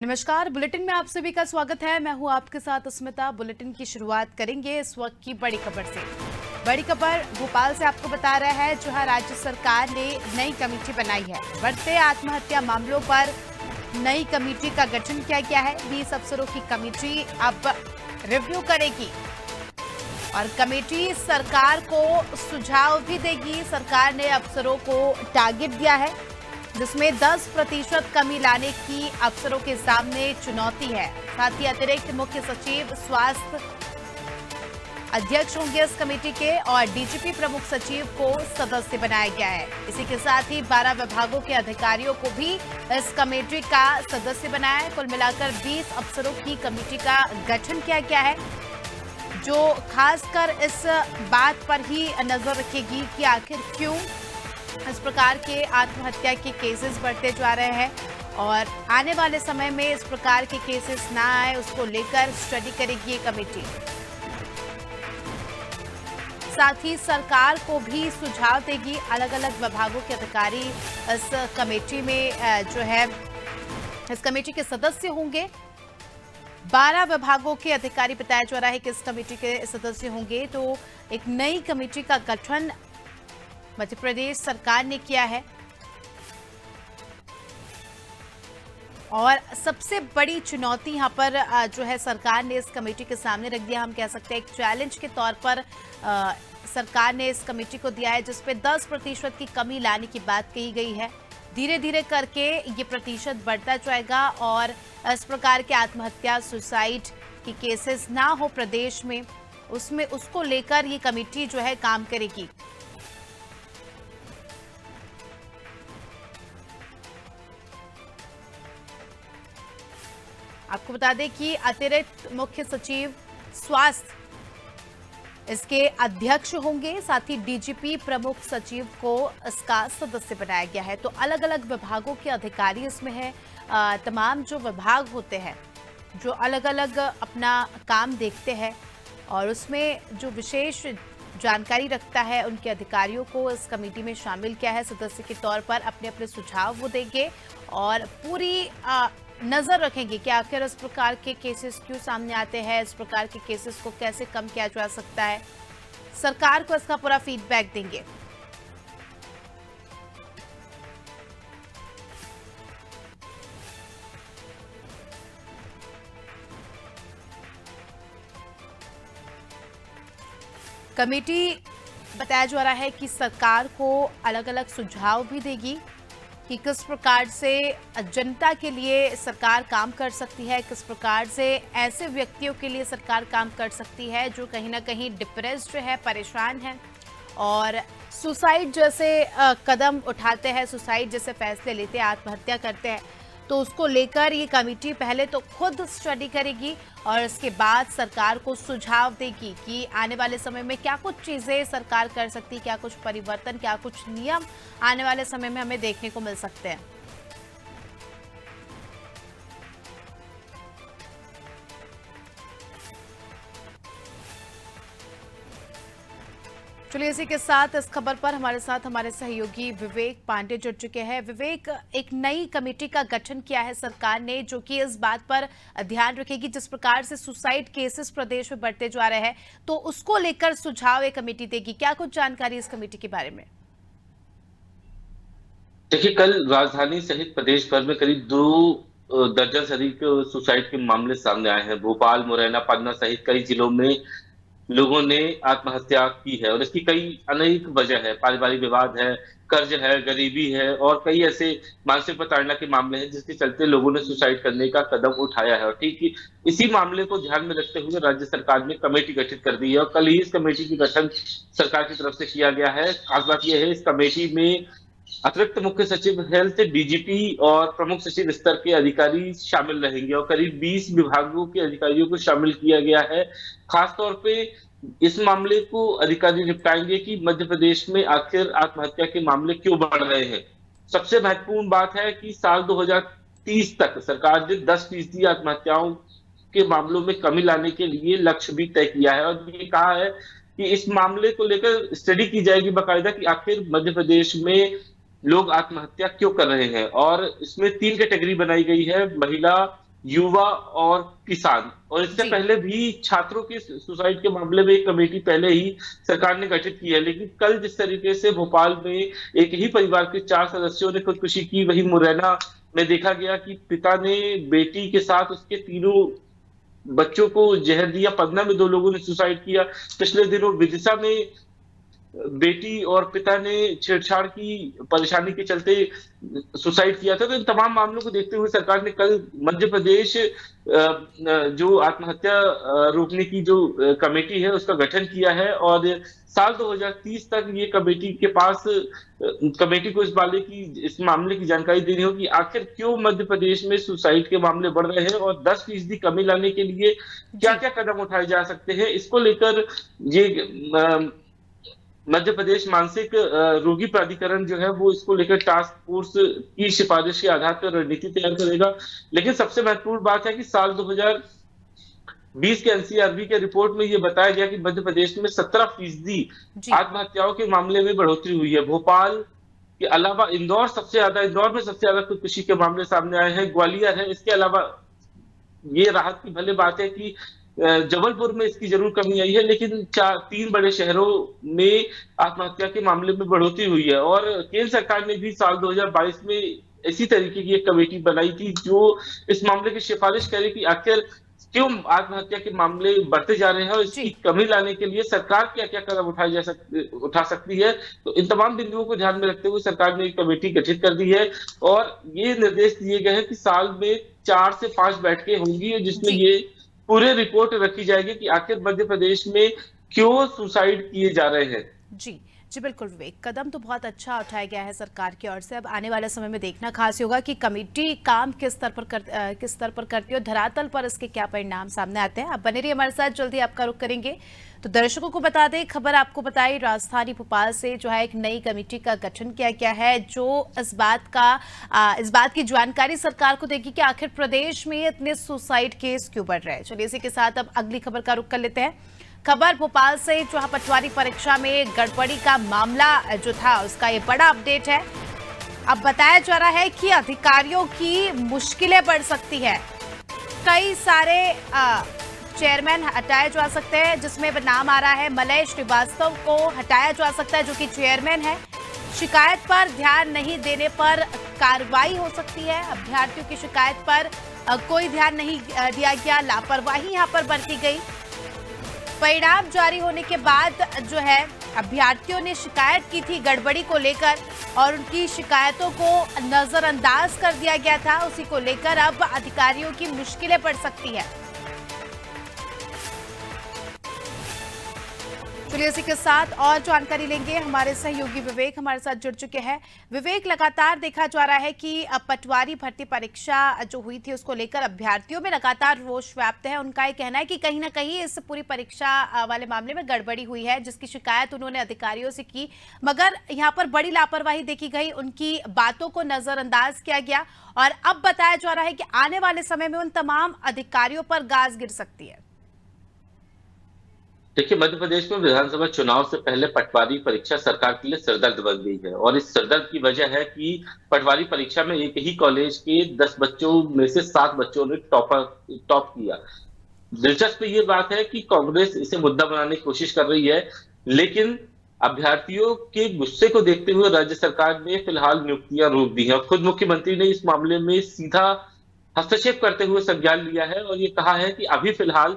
नमस्कार। बुलेटिन में आप सभी का स्वागत है। मैं हूं आपके साथ स्मिता। बुलेटिन की शुरुआत करेंगे इस वक्त की बड़ी खबर से। बड़ी खबर भोपाल से आपको बता रहा है, जहां राज्य सरकार ने नई कमेटी बनाई है। बढ़ते आत्महत्या मामलों पर नई कमेटी का गठन किया गया है। 20 अफसरों की कमेटी अब रिव्यू करेगी और कमेटी सरकार को सुझाव भी देगी। सरकार ने अफसरों को टारगेट दिया है, जिसमें 10% कमी लाने की अफसरों के सामने चुनौती है। साथ ही अतिरिक्त मुख्य सचिव स्वास्थ्य अध्यक्ष होंगे इस कमेटी के और डीजीपी प्रमुख सचिव को सदस्य बनाया गया है। इसी के साथ ही 12 विभागों के अधिकारियों को भी इस कमेटी का सदस्य बनाया है। कुल मिलाकर 20 अफसरों की कमेटी का गठन किया गया है, जो खासकर इस बात पर ही नजर रखेगी कि आखिर क्यों इस प्रकार के आत्महत्या के केसेस बढ़ते जा रहे हैं और आने वाले समय में इस प्रकार के केसेस ना आए, उसको लेकर स्टडी करेगी ये कमेटी। साथ ही सरकार को भी सुझाव देगी। अलग अलग विभागों के अधिकारी इस कमेटी में इस कमेटी के सदस्य होंगे। 12 विभागों के अधिकारी बताया जा रहा है कि इस कमेटी के सदस्य होंगे। तो एक नई कमेटी का गठन मध्य प्रदेश सरकार ने किया है और सबसे बड़ी चुनौती यहां पर सरकार ने इस कमेटी के सामने रख दिया। हम कह सकते हैं एक चैलेंज के तौर पर सरकार ने इस कमेटी को दिया है, जिसपे 10% की कमी लाने की बात कही गई है। धीरे धीरे करके ये प्रतिशत बढ़ता जाएगा और इस प्रकार के आत्महत्या सुसाइड की केसेस ना हो प्रदेश में, उसको लेकर ये कमेटी काम करेगी। आपको बता दें कि अतिरिक्त मुख्य सचिव स्वास्थ्य इसके अध्यक्ष होंगे। साथ ही डीजीपी प्रमुख सचिव को इसका सदस्य बनाया गया है। तो अलग अलग विभागों के अधिकारी इसमें है। तमाम जो विभाग होते हैं, जो अलग अलग अपना काम देखते हैं और उसमें जो विशेष जानकारी रखता है, उनके अधिकारियों को इस कमेटी में शामिल किया है। सदस्य के तौर पर अपने अपने सुझाव वो देंगे और पूरी नजर रखेंगे कि आखिर इस प्रकार के केसेस क्यों सामने आते हैं, इस प्रकार के केसेस को कैसे कम किया जा सकता है। सरकार को इसका पूरा फीडबैक देंगे। कमेटी बताया जा रहा है कि सरकार को अलग अलग सुझाव भी देगी कि किस प्रकार से जनता के लिए सरकार काम कर सकती है, किस प्रकार से ऐसे व्यक्तियों के लिए सरकार काम कर सकती है जो कहीं ना कहीं डिप्रेस्ड है, परेशान है और सुसाइड जैसे कदम उठाते हैं, सुसाइड जैसे फैसले लेते हैं, आत्महत्या करते हैं। तो उसको लेकर ये कमेटी पहले तो खुद स्टडी करेगी और इसके बाद सरकार को सुझाव देगी कि आने वाले समय में क्या कुछ चीज़ें सरकार कर सकती है, क्या कुछ परिवर्तन, क्या कुछ नियम आने वाले समय में हमें देखने को मिल सकते हैं। चलिए, इसी के साथ इस खबर पर हमारे साथ हमारे सहयोगी विवेक पांडे जुड़ चुके हैं। विवेक, एक नई कमेटी का गठन किया है सरकार ने, जो कि इस बात पर ध्यान रखेगी जिस प्रकार से सुसाइड केसेस प्रदेश में बढ़ते जा रहे हैं, तो उसको लेकर सुझाव एक कमेटी देगी। क्या कुछ जानकारी इस कमेटी के बारे में? देखिए, कल राजधानी सहित प्रदेश भर में करीब 2 दर्जन से अधिक सुसाइड के मामले सामने आए हैं। भोपाल, मुरैना, पन्ना सहित कई जिलों में लोगों ने आत्महत्या की है और इसकी कई अनेक वजह है। पारिवारिक विवाद है, कर्ज है, गरीबी है और कई ऐसे मानसिक प्रताड़ना के मामले हैं जिसके चलते लोगों ने सुसाइड करने का कदम उठाया है। और ठीक ही इसी मामले को ध्यान में रखते हुए राज्य सरकार ने कमेटी गठित कर दी है और कल ही इस कमेटी की गठन सरकार की तरफ से किया गया है। खास बात यह है, इस कमेटी में अतिरिक्त मुख्य सचिव हेल्थ, डीजीपी और प्रमुख सचिव स्तर के अधिकारी शामिल रहेंगे और करीब 20 विभागों के अधिकारियों को शामिल किया गया है। खासतौर पे इस मामले को अधिकारी निपटाएंगे कि मध्य प्रदेश में आखिर आत्महत्या के मामले क्यों बढ़ रहे हैं। सबसे महत्वपूर्ण बात है कि साल 2030 तक सरकार ने 10% आत्महत्याओं के मामलों में कमी लाने के लिए लक्ष्य भी तय किया है और ये कहा है कि इस मामले को लेकर स्टडी की जाएगी बाकायदा कि आखिर मध्य प्रदेश में लोग आत्महत्या क्यों कर रहे हैं। और इसमें 3 कैटेगरी बनाई गई है: महिला, युवा और किसान। और इससे जी। पहले भी छात्रों के सुसाइड के मामले में एक कमेटी पहले ही सरकार ने गठित की है। लेकिन कल जिस तरीके से भोपाल में एक ही परिवार के 4 सदस्यों ने खुदकुशी की, वही मुरैना में देखा गया कि पिता ने बेटी के साथ उसके तीनों बच्चों को जहर दिया। पन्ना में 2 लोगों ने सुसाइड किया। पिछले दिनों विदिशा में बेटी और पिता ने छेड़छाड़ की परेशानी के चलते सुसाइड किया था। तो इन तमाम मामलों को देखते हुए सरकार ने कल मध्य प्रदेश जो आत्महत्या रोकने की जो कमेटी है उसका गठन किया है। और साल 2030 तक ये कमेटी को इस मामले की जानकारी देनी होगी, आखिर क्यों मध्य प्रदेश में सुसाइड के मामले बढ़ रहे हैं और 10% कमी लाने के लिए क्या जी। क्या कदम उठाए जा सकते हैं। इसको लेकर ये मध्य प्रदेश मानसिक रोगी प्राधिकरण जो है वो इसको लेकर टास्क फोर्स की सिफारिश के आधार पर रणनीति तैयार करेगा। लेकिन सबसे महत्वपूर्ण बात है कि साल 2020 के एनसीआरबी के रिपोर्ट में ये बताया गया कि मध्य प्रदेश में 17% जी। आत्महत्याओं के मामले में बढ़ोतरी हुई है। भोपाल के अलावा इंदौर में सबसे ज्यादा खुदकुशी के मामले सामने आए हैं, ग्वालियर है। इसके अलावा ये राहत की भले बात है कि जबलपुर में इसकी जरूर कमी आई है, लेकिन 3 बड़े शहरों में आत्महत्या के मामले में बढ़ोतरी हुई है। और केंद्र सरकार ने भी साल 2022 में इसी तरीके की एक कमेटी बनाई थी जो इस मामले की सिफारिश करे कि आखिर क्यों आत्महत्या के मामले बढ़ते जा रहे हैं और इसकी जी। कमी लाने के लिए सरकार क्या क्या कदम उठा सकती है। तो इन तमाम बिंदुओं को ध्यान में रखते हुए सरकार ने एक कमेटी गठित कर दी है और ये निर्देश दिए गए हैं कि साल में 4 से 5 बैठकें होंगी जिसमें जी। ये पूरे रिपोर्ट रखी जाएगी कि आखिर मध्य प्रदेश में क्यों सुसाइड किए जा रहे हैं। जी। जी बिल्कुल विवेक, कदम तो बहुत अच्छा उठाया गया है सरकार की ओर से। अब आने वाले समय में देखना खास होगा कि कमेटी काम किस स्तर पर करती है और धरातल पर इसके क्या परिणाम सामने आते हैं। आप बने रहिए हमारे साथ, जल्दी आपका रुख करेंगे। तो दर्शकों को बता दें, खबर आपको बताई राजधानी भोपाल से जो है एक नई कमेटी का गठन किया गया है जो इस बात की जानकारी सरकार को देगी कि आखिर प्रदेश में इतने सुसाइड केस क्यों बढ़ रहे हैं। चलिए इसी के साथ अब अगली खबर का रुख कर लेते हैं। खबर भोपाल से, जहां पटवारी परीक्षा में गड़बड़ी का मामला जो था उसका ये बड़ा अपडेट है। अब बताया जा रहा है कि अधिकारियों की मुश्किलें बढ़ सकती है। कई सारे चेयरमैन हटाए जा सकते हैं, जिसमें नाम आ रहा है मलय श्रीवास्तव को हटाया जा सकता है जो कि चेयरमैन है। शिकायत पर ध्यान नहीं देने पर कार्रवाई हो सकती है। अभ्यर्थियों की शिकायत पर कोई ध्यान नहीं दिया गया, लापरवाही यहां पर बरती गई। परिणाम जारी होने के बाद जो है अभ्यर्थियों ने शिकायत की थी गड़बड़ी को लेकर और उनकी शिकायतों को नजरअंदाज कर दिया गया था। उसी को लेकर अब अधिकारियों की मुश्किलें बढ़ सकती है। चलिए इसी के साथ और जानकारी लेंगे, हमारे सहयोगी विवेक हमारे साथ जुड़ चुके हैं। विवेक, लगातार देखा जा रहा है कि पटवारी भर्ती परीक्षा जो हुई थी उसको लेकर अभ्यर्थियों में लगातार रोष व्याप्त है। उनका ये कहना है कि कहीं ना कहीं इस पूरी परीक्षा वाले मामले में गड़बड़ी हुई है, जिसकी शिकायत उन्होंने अधिकारियों से की, मगर यहाँ पर बड़ी लापरवाही देखी गई, उनकी बातों को नजरअंदाज किया गया और अब बताया जा रहा है कि आने वाले समय में उन तमाम अधिकारियों पर गाज गिर सकती है। देखिए, मध्य प्रदेश में विधानसभा चुनाव से पहले पटवारी परीक्षा सरकार के लिए सरदर्द बन गई है और इस सरदर्द की वजह है कि पटवारी परीक्षा में एक ही कॉलेज के 10 बच्चों में से 7 बच्चों ने टॉप किया। दिलचस्प ये बात है कि कांग्रेस इसे मुद्दा बनाने की कोशिश कर रही है, लेकिन अभ्यर्थियों के गुस्से को देखते हुए राज्य सरकार ने फिलहाल नियुक्तियां रोक दी हैं। खुद मुख्यमंत्री ने इस मामले में सीधा हस्तक्षेप करते हुए संज्ञान लिया है और ये कहा है कि अभी फिलहाल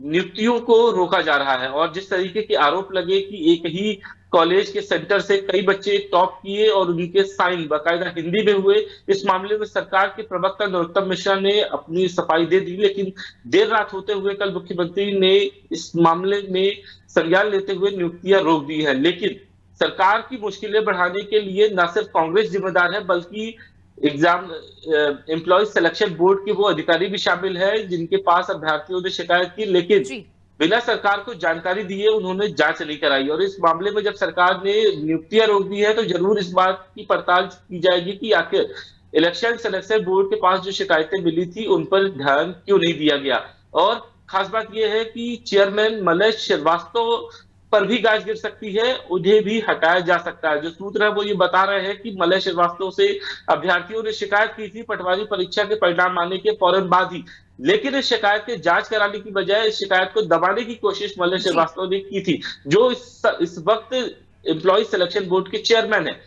नियुक्तियों को रोका जा रहा है। और जिस तरीके के आरोप लगे कि एक ही कॉलेज के सेंटर से कई बच्चे टॉप किए और उनके साइन बाकायदा हिंदी में हुए, इस मामले में सरकार के प्रवक्ता नरोत्तम मिश्रा ने अपनी सफाई दे दी। लेकिन देर रात होते हुए कल मुख्यमंत्री ने इस मामले में संज्ञान लेते हुए नियुक्तियां रोक दी है। लेकिन सरकार की मुश्किलें बढ़ाने के लिए न सिर्फ कांग्रेस जिम्मेदार है बल्कि एम्प्लॉय सिलेक्शन बोर्ड के वो अधिकारी भी शामिल है जिनके पास अभ्यर्थियों ने शिकायत की, लेकिन बिना सरकार को जानकारी दिए उन्होंने जांच नहीं कराई। और इस मामले में जब सरकार ने नियुक्तियां रोक दी है तो जरूर इस बात की पड़ताल की जाएगी कि आखिर इलेक्शन सिलेक्शन बोर्ड के पास जो शिकायतें मिली थी उन पर ध्यान क्यों नहीं दिया गया। और खास बात यह है कि चेयरमैन मलय श्रीवास्तव पर भी गाज गिर सकती है, उन्हें भी हटाया जा सकता है। जो सूत्र है वो ये बता रहे हैं कि मलय श्रीवास्तव से अभ्यर्थियों ने शिकायत की थी पटवारी परीक्षा के परिणाम आने के फौरन बाद ही, लेकिन इस शिकायत के जांच कराने की बजाय इस शिकायत को दबाने की कोशिश मलय जी श्रीवास्तव ने की थी, जो इस वक्त एम्प्लॉय सिलेक्शन बोर्ड के चेयरमैन है।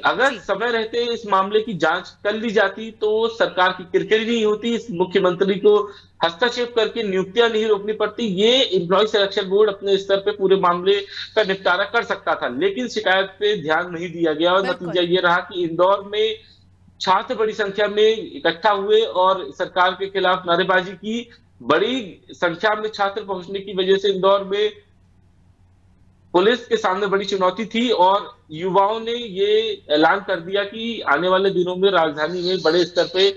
अगर जी समय रहते इस मामले की जांच कर ली जाती तो सरकार की किरकिरी नहीं होती, इस मुख्यमंत्री को हस्तक्षेप करके नियुक्तियां नहीं रोकनी पड़ती, ये एम्प्लॉय सिलेक्शन बोर्ड अपने स्तर पे पूरे मामले का निपटारा कर सकता था। लेकिन शिकायत पे ध्यान नहीं दिया गया और नतीजा बिल्कुल ये रहा कि इंदौर में छात्र बड़ी संख्या में इकट्ठा हुए और सरकार के खिलाफ नारेबाजी की। बड़ी संख्या में छात्र पहुंचने की वजह से इंदौर में पुलिस के सामने बड़ी चुनौती थी और युवाओं ने ये ऐलान कर दिया कि आने वाले दिनों में राजधानी में बड़े स्तर पे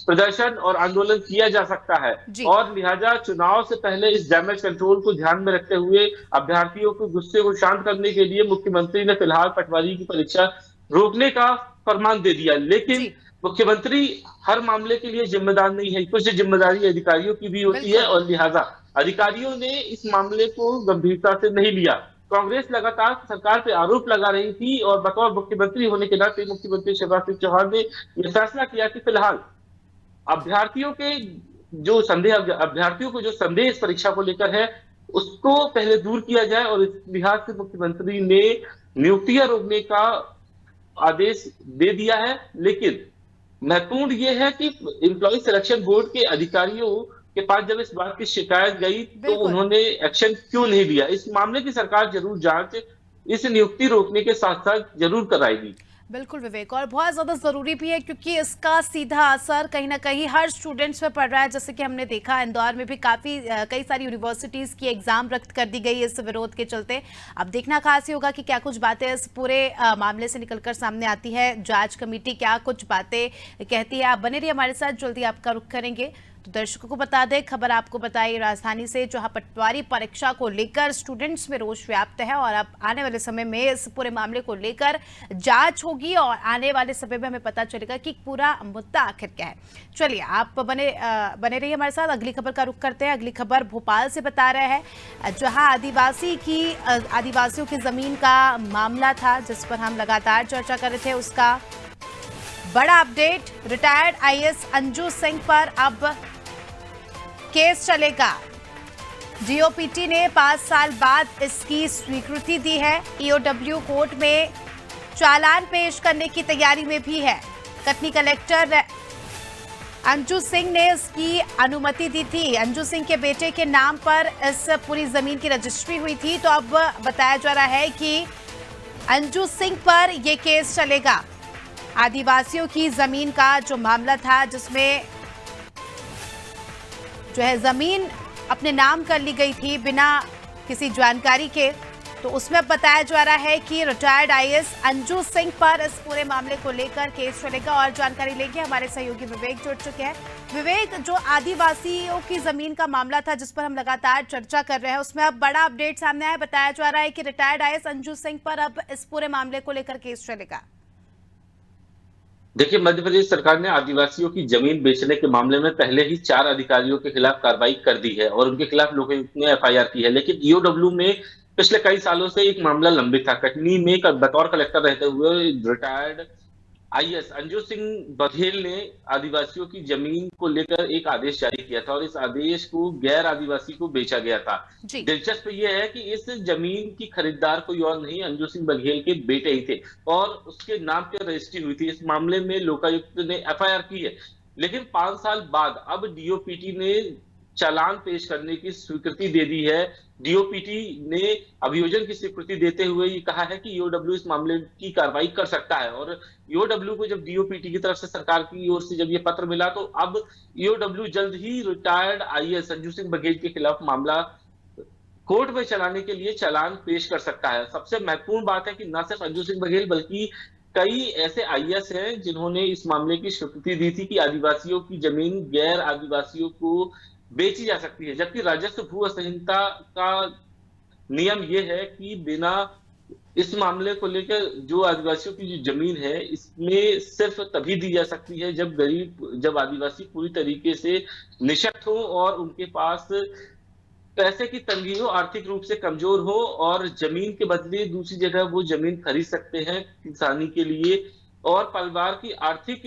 प्रदर्शन और आंदोलन किया जा सकता है जी और लिहाजा चुनाव से पहले इस डैमेज कंट्रोल को ध्यान में रखते हुए अभ्यर्थियों के गुस्से को शांत करने के लिए मुख्यमंत्री ने फिलहाल पटवारी की परीक्षा रोकने का फरमान दे दिया। लेकिन जी मुख्यमंत्री हर मामले के लिए जिम्मेदार नहीं है, कुछ जिम्मेदारी अधिकारियों की भी होती है बिल्कुल और लिहाजा अधिकारियों ने इस मामले को गंभीरता से नहीं लिया। कांग्रेस लगातार सरकार पे आरोप लगा रही थी और बतौर मुख्यमंत्री होने के नाते मुख्यमंत्री शिवराज सिंह चौहान ने यह फैसला किया कि फिलहाल अभ्यर्थियों के अभ्यर्थियों को जो संदेह इस परीक्षा को लेकर है उसको पहले दूर किया जाए और इस लिहाज से मुख्यमंत्री ने नियुक्तियां रोकने का आदेश दे दिया है। लेकिन महत्वपूर्ण यह है कि एम्प्लॉय सिलेक्शन बोर्ड के अधिकारियों के पास जब इस बात की शिकायत गई तो बिल्कुल उन्होंने एक्शन क्यों नहीं लिया। इस मामले की सरकार जरूर जांच इस नियुक्ति रोकने के साथ साथ जरूर कराएगी। बिल्कुल विवेक, और बहुत ज़्यादा ज़रूरी भी है क्योंकि इसका सीधा असर कहीं ना कहीं हर स्टूडेंट्स पे पड़ रहा है। जैसे कि हमने देखा इंदौर में भी कई सारी यूनिवर्सिटीज़ की एग्ज़ाम रद्द कर दी गई इस विरोध के चलते। अब देखना खास ही होगा कि क्या कुछ बातें इस पूरे मामले से निकलकर सामने आती है, जांच कमेटी क्या कुछ बातें कहती है। आप बने रहिए हमारे साथ, जल्दी आपका रुख करेंगे। तो दर्शकों को बता दें, खबर आपको बताई राजधानी से, जहां पटवारी परीक्षा को लेकर स्टूडेंट्स में रोष व्याप्त है और अब आने वाले समय में इस पूरे मामले को लेकर जांच होगी और आने वाले समय में हमें पता चलेगा कि पूरा मुद्दा आखिर क्या है। चलिए आप बने रहिए हमारे साथ। अगली खबर का रुख करते हैं। अगली खबर भोपाल से बता रहे हैं, जहां आदिवासियों की जमीन का मामला था जिस पर हम लगातार चर्चा कर रहे थे, उसका बड़ा update. Retired IAS Anju Singh पर अब केस चलेगा। डीओपीटी ने 5 साल बाद इसकी स्वीकृति दी है। ईओडब्ल्यू कोर्ट में चालान पेश करने की तैयारी में भी है। कटनी कलेक्टर अंजू सिंह ने इसकी अनुमति दी थी। अंजू सिंह के बेटे के नाम पर इस पूरी जमीन की रजिस्ट्री हुई थी। तो अब बताया जा रहा है कि अंजू सिंह पर यह केस चलेगा। आदिवासियों की जमीन का जो मामला था, जिसमें जो है जमीन अपने नाम कर ली गई थी बिना किसी जानकारी के, तो उसमें बताया जा रहा है कि रिटायर्ड आईएएस अंजू सिंह पर इस पूरे मामले को लेकर केस चलेगा। और जानकारी लेंगे हमारे सहयोगी विवेक जुड़ चुके हैं। विवेक, जो आदिवासियों की जमीन का मामला था जिस पर हम लगातार चर्चा कर रहे हैं, उसमें अब बड़ा अपडेट सामने आया। बताया जा रहा है कि रिटायर्ड आईएएस अंजू सिंह पर अब इस पूरे मामले को लेकर केस चलेगा। देखिए, मध्य प्रदेश सरकार ने आदिवासियों की जमीन बेचने के मामले में पहले ही 4 अधिकारियों के खिलाफ कार्रवाई कर दी है और उनके खिलाफ लोकायुक्त ने एफआईआर की है। लेकिन ईओडब्ल्यू में पिछले कई सालों से एक मामला लंबित था। कटनी में बतौर कलेक्टर रहते हुए रिटायर्ड आईएएस अंजू सिंह बघेल ने आदिवासियों की जमीन को लेकर एक आदेश जारी किया था और इस आदेश को गैर आदिवासी को बेचा गया था। दिलचस्प यह है कि इस जमीन की खरीदार कोई और नहीं, अंजू सिंह बघेल के बेटे ही थे और उसके नाम पर रजिस्ट्री हुई थी। इस मामले में लोकायुक्त ने एफआईआर की है। लेकिन 5 साल बाद अब डीओपीटी ने चालान पेश करने की स्वीकृति दे दी है। डीओपीटी ने अभियोजन की स्वीकृति देते हुए ये कहा है कि ईओडब्ल्यू इस मामले की कार्रवाई कर सकता है और ईओडब्ल्यू को जब डीओपीटी की तरफ से सरकार की ओर से जब ये पत्र मिला तो अब ईओडब्ल्यू जल्द ही रिटायर्ड आईएएस अंजू सिंह बघेल के खिलाफ मामला कोर्ट में चलाने के लिए चालान पेश कर सकता है। सबसे महत्वपूर्ण बात है कि न सिर्फ अंजू सिंह बघेल बल्कि कई ऐसे आईएएस हैं जिन्होंने इस मामले की स्वीकृति दी थी कि आदिवासियों की जमीन गैर आदिवासियों को बेची जा सकती है। जबकि राजस्व भू संहिता का नियम यह है कि बिना इस मामले को लेकर जो आदिवासियों की जो जमीन है इसमें सिर्फ तभी दी जा सकती है जब आदिवासी पूरी तरीके से निशक्त हो और उनके पास पैसे की तंगी हो, आर्थिक रूप से कमजोर हो और जमीन के बदले दूसरी जगह वो जमीन खरीद सकते हैं किसानी के लिए, और परिवार की आर्थिक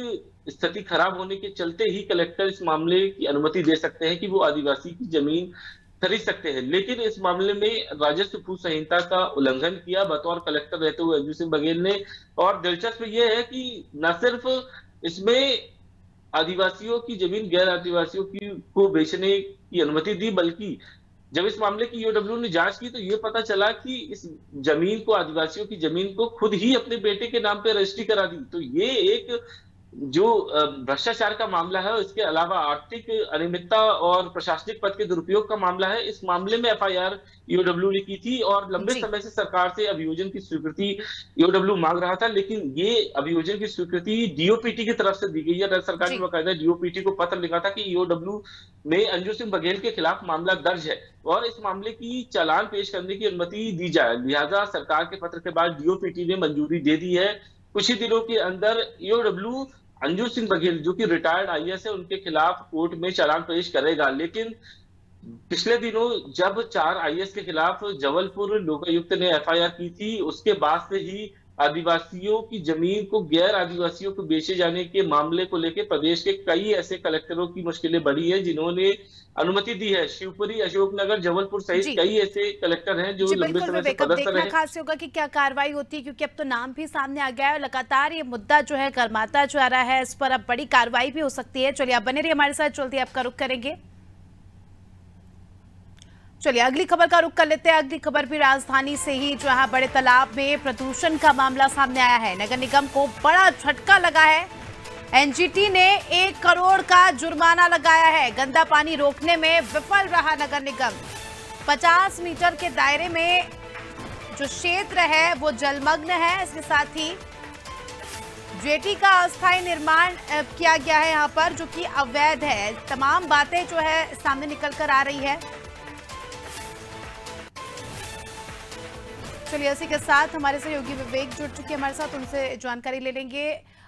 स्थिति खराब होने के चलते ही कलेक्टर इस मामले की अनुमति दे सकते हैं कि वो आदिवासी की जमीन खरीद सकते हैं। लेकिन इस मामले में राजस्व पूर्व संहिता का उल्लंघन किया बतौर कलेक्टर रहते हुए अंजू सिंह बघेल ने। और दिलचस्प ये है कि न सिर्फ इसमें आदिवासियों की जमीन गैर आदिवासियों की को बेचने की अनुमति दी, बल्कि जब इस मामले की ईओडब्ल्यू ने जांच की तो ये पता चला कि इस जमीन को, आदिवासियों की जमीन को खुद ही अपने बेटे के नाम पे रजिस्ट्री करा दी। तो ये एक जो भ्रष्टाचार का मामला है, इसके अलावा आर्थिक अनियमितता और प्रशासनिक पद के दुरुपयोग का मामला है। इस मामले में एफआईआर ईओडब्ल्यू ने की थी और लंबे समय से सरकार से अभियोजन की स्वीकृति ईओडब्ल्यू मांग रहा था, लेकिन ये अभियोजन की स्वीकृति डीओपीटी की तरफ से दी गई है। राज्य सरकार ने बाकायदा डीओपीटी को पत्र लिखा था कि ईओडब्ल्यू में अंजू सिंह बघेल के खिलाफ मामला दर्ज है और इस मामले की चालान पेश करने की अनुमति दी जाए। लिहाजा सरकार के पत्र के बाद डीओपीटी ने मंजूरी दे दी है। कुछ ही दिनों के अंदर ईओडब्ल्यू अंजू सिंह बघेल, जो कि रिटायर्ड आईएएस है, उनके खिलाफ कोर्ट में चालान पेश करेगा। लेकिन पिछले दिनों जब 4 आईएएस के खिलाफ जबलपुर लोकायुक्त ने एफआईआर की थी, उसके बाद से ही आदिवासियों की जमीन को गैर आदिवासियों को बेचे जाने के मामले को लेकर प्रदेश के कई ऐसे कलेक्टरों की मुश्किलें बढ़ी हैं जिन्होंने अनुमति दी है। शिवपुरी, अशोकनगर, जबलपुर सहित कई ऐसे कलेक्टर हैं जो लंबे समय से पदस्थ रहे। देखना खास होगा कि क्या कार्रवाई होती है, क्योंकि अब तो नाम भी सामने आ गया है और लगातार ये मुद्दा जो है गर्माता जा रहा है। इस पर अब बड़ी कार्रवाई भी हो सकती है। चलिए आप बने रहिए हमारे साथ, जल्दी आपका रुख करेंगे। चलिए अगली खबर का रुख कर लेते हैं। अगली खबर भी राजधानी से ही, जहां बड़े तालाब में प्रदूषण का मामला सामने आया है। नगर निगम को बड़ा झटका लगा है। एनजीटी ने 1 करोड़ का जुर्माना लगाया है। गंदा पानी रोकने में विफल रहा नगर निगम। 50 मीटर के दायरे में जो क्षेत्र है वो जलमग्न है। इसके साथ ही जेटी का अस्थायी निर्माण किया गया है यहाँ पर, जो कि अवैध है। तमाम बातें जो है सामने निकल कर आ रही है। चलिए इसी के साथ हमारे सहयोगी विवेक जुड़ चुके हैं हमारे साथ, उनसे जानकारी ले लेंगे।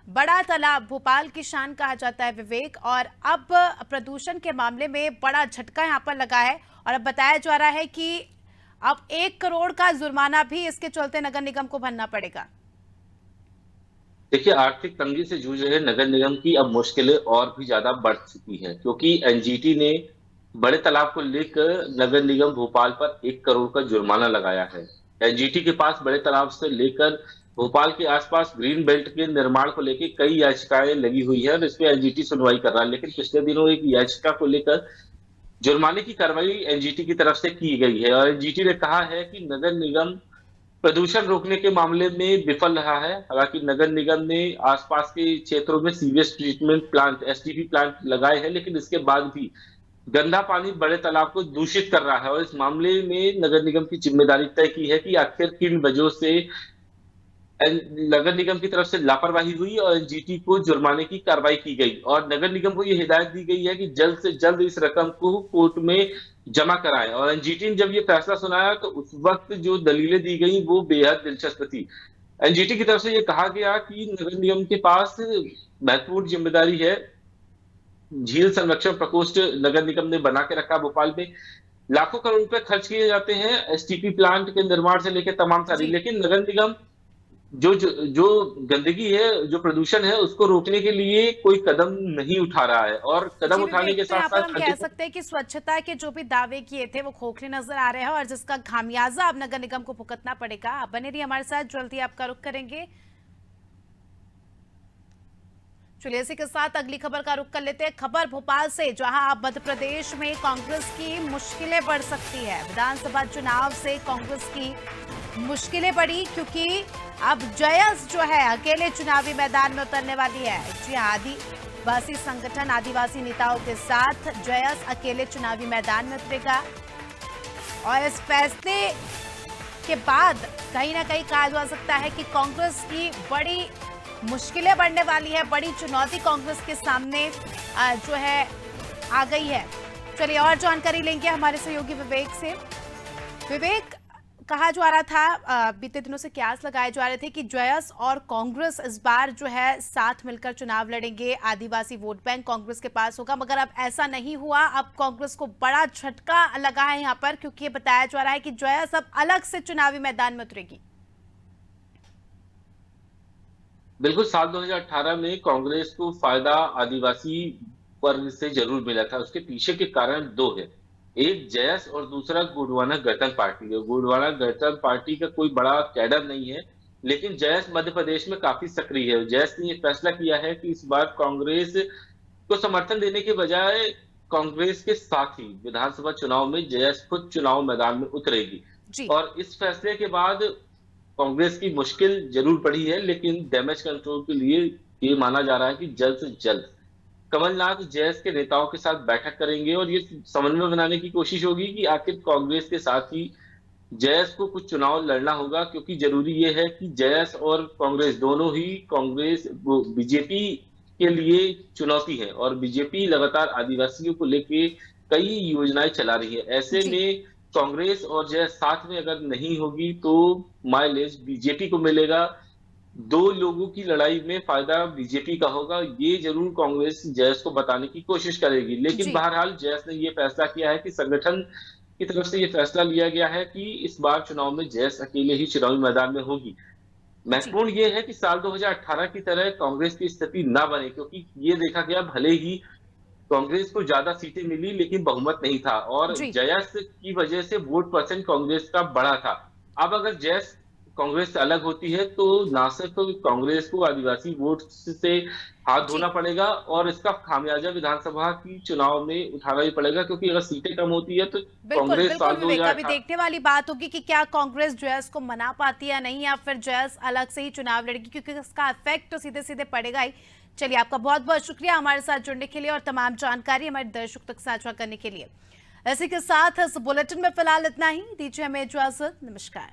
बड़ा तालाब भोपाल की शान कहा जाता है विवेक, और अब प्रदूषण के मामले में बड़ा झटका यहाँ पर लगा है और अब बताया जा रहा है कि अब 1 करोड़ का जुर्माना भी इसके चलते नगर निगम को भरना पड़ेगा। देखिए, आर्थिक तंगी से जूझ रहे नगर निगम की अब मुश्किलें और भी ज्यादा बढ़ चुकी हैं, क्योंकि एनजीटी ने बड़े तालाब को लेकर नगर निगम भोपाल पर 1 करोड़ का जुर्माना लगाया है। एनजीटी के पास बड़े तालाब से लेकर भोपाल के आसपास ग्रीन बेल्ट के निर्माण को लेकर कई याचिकाएं लगी हुई है और इसमें एनजीटी सुनवाई कर रहा है। लेकिन पिछले दिनों एक याचिका को लेकर जुर्माने की कार्रवाई एनजीटी की तरफ से की गई है और एनजीटी ने कहा है कि नगर निगम प्रदूषण रोकने के मामले में विफल रहा है। हालांकि नगर निगम ने आसपास के क्षेत्रों में sewage treatment plant, STP plant लगाए हैं, लेकिन इसके बाद भी गंदा पानी बड़े तालाब को दूषित कर रहा है और इस मामले में नगर निगम की जिम्मेदारी तय की है कि आखिर किन वजहों से नगर निगम की तरफ से लापरवाही हुई और एनजीटी को जुर्माने की कार्रवाई की गई और नगर निगम को यह हिदायत दी गई है कि जल्द से जल्द इस रकम को कोर्ट में जमा कराएं। और एनजीटी ने जब ये फैसला सुनाया तो उस वक्त जो दलीलें दी गई वो बेहद दिलचस्प थी। एनजीटी की तरफ से ये कहा गया कि नगर निगम के पास महत्वपूर्ण जिम्मेदारी है। झील संरक्षण प्रकोष्ठ नगर निगम ने बना के रखा। भोपाल में लाखों करोड़ रुपए खर्च किए जाते हैं एसटीपी प्लांट के निर्माण से लेकर तमाम सारी, लेकिन नगर निगम जो गंदगी है, जो प्रदूषण है, उसको रोकने के लिए कोई कदम नहीं उठा रहा है और कदम उठाने के साथ साथ हम कह सकते हैं कि स्वच्छता के जो भी दावे किए थे वो खोखले नजर आ रहे हैं और जिसका खामियाजा अब नगर निगम को भुगतना पड़ेगा। आप बने रहिए हमारे साथ, जल्दी आपका रुख करेंगे। चलिए इसी के साथ अगली खबर का रुख कर लेते हैं। खबर भोपाल से, जहां अब मध्य प्रदेश में कांग्रेस की मुश्किलें बढ़ सकती है। विधानसभा चुनाव से कांग्रेस की मुश्किलें बढ़ी क्योंकि अब जयस जो है अकेले चुनावी मैदान में उतरने वाली है। जी आदिवासी संगठन आदिवासी नेताओं के साथ जयस अकेले चुनावी मैदान में उतरेगा और इस फैसले के बाद कहीं ना कहीं कहा जा सकता है कि कांग्रेस की बड़ी मुश्किलें बढ़ने वाली है। बड़ी चुनौती कांग्रेस के सामने जो है आ गई है। चलिए और जानकारी लेंगे हमारे सहयोगी विवेक से। विवेक, कहा जा रहा था, बीते दिनों से कयास लगाए जा रहे थे कि जयस और कांग्रेस इस बार जो है साथ मिलकर चुनाव लड़ेंगे, आदिवासी वोट बैंक कांग्रेस के पास होगा, मगर अब ऐसा नहीं हुआ। अब कांग्रेस को बड़ा झटका लगा है यहाँ पर, क्योंकि ये बताया जा रहा है कि जयस अब अलग से चुनावी मैदान में उतरेगी। बिल्कुल, साल 2018 में कांग्रेस को फायदा आदिवासी वर्ग से जरूर मिला था। उसके पीछे के कारण दो है। एक जयस और दूसरा गोंडवाना गणतंत्र पार्टी है। गोंडवाना गणतंत्र पार्टी का कोई बड़ा कैडर नहीं है, लेकिन जयस मध्य प्रदेश में काफी सक्रिय है। जयस ने यह फैसला किया है कि इस बार कांग्रेस को समर्थन देने के बजाय कांग्रेस के साथ ही विधानसभा चुनाव में जयस खुद चुनाव मैदान में उतरेगी। जी। और इस फैसले के बाद कांग्रेस की मुश्किल जरूर पड़ी है, लेकिन डैमेज कंट्रोल के लिए ये माना जा रहा है कि जल्द से जल्द कमलनाथ जयस के नेताओं के साथ बैठक करेंगे और ये समन्वय बनाने की कोशिश होगी कि आखिर कांग्रेस के साथ ही जयस को कुछ चुनाव लड़ना होगा, क्योंकि जरूरी ये है कि जयस और कांग्रेस दोनों ही कांग्रेस बीजेपी के लिए चुनौती है और बीजेपी लगातार आदिवासियों को लेके कई योजनाएं चला रही है। ऐसे जी। में कांग्रेस और जयस साथ में अगर नहीं होगी तो माइलेज बीजेपी को मिलेगा। दो लोगों की लड़ाई में फायदा बीजेपी का होगा, ये जरूर कांग्रेस जयस को बताने की कोशिश करेगी। लेकिन जी। बहरहाल जयस ने ये फैसला किया है कि संगठन की तरफ से ये फैसला लिया गया है कि इस बार चुनाव में जयस अकेले ही चुनावी मैदान में होगी। जी। महत्वपूर्ण ये है कि साल 2018 की तरह कांग्रेस की स्थिति ना बने, क्योंकि ये देखा गया भले ही कांग्रेस को ज्यादा सीटें मिली लेकिन बहुमत नहीं था और जी। जयस की वजह से वोट परसेंट कांग्रेस का बढ़ा था। अब अगर जयस कांग्रेस से अलग होती है तो ना सिर्फ कांग्रेस को आदिवासी वोट से हाथ जी। धोना पड़ेगा और इसका खामियाजा विधानसभा की चुनाव में उठाना भी पड़ेगा, क्योंकि अगर सीटें कम होती है तो बिल्कुल कांग्रेस बिल्कुल साल विवेक, अभी 2018 देखने वाली बात होगी कि क्या कांग्रेस जयस को मना पाती है या नहीं, या फिर जयस अलग से ही चुनाव लड़ेगी, क्योंकि इसका इफेक्ट तो सीधे सीधे पड़ेगा ही। चलिए, आपका बहुत बहुत शुक्रिया हमारे साथ जुड़ने के लिए और तमाम जानकारी हमारे दर्शक तक साझा करने के लिए। इसी के साथ इस बुलेटिन में फिलहाल इतना ही। दीजिए हमें इजाजत। नमस्कार।